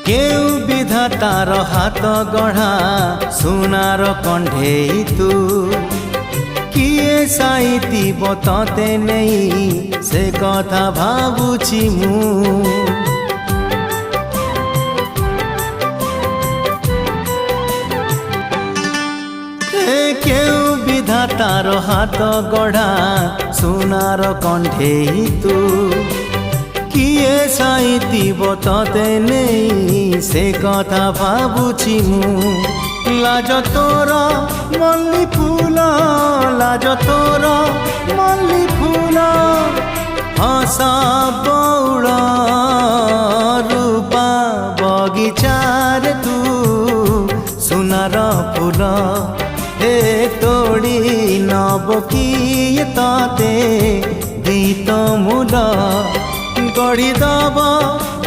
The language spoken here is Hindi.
केउ विधातार हाथ गढ़ा सुनार कंढेई तू किए साइतिब तते नहीं से कथा भाबुछि मु केउ विधातार हाथ गढ़ा सुनार कंढेई तू किए साइतिब तते नहीं से कथा भाबुछि मु लाज तोर मल्ली फूल लाज तोर मल्ली फूल हसा बौल रूपा बगीचार तू सुनार फूल हे तोड़ी नब किए तते दीत मूल गढ़ी दब